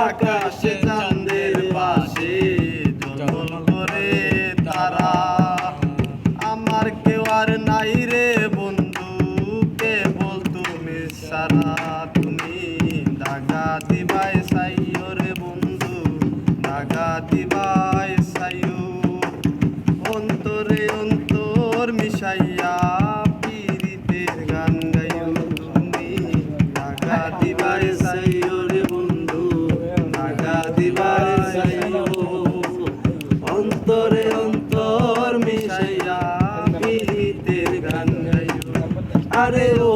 আকাশে চাঁদের পাশে জ্বলজ্বল করে তারা। আমার কেউ আর নাই রে বন্ধু, কেবল তুমি সারা। তুমি দাগা দিবাই সাইও রে বন্ধু, দাগা দিবাই সাইও। অন্তরে অন্তর মিশাইয়া পীরিতের গান গাইও। তুমি দাগা দিবাই সাইও রে বন্ধু, দাগা দিবাই সাইও। অন্তরে অন্তর মিশাইয়া পীরিতের গান গাইও। আরে ও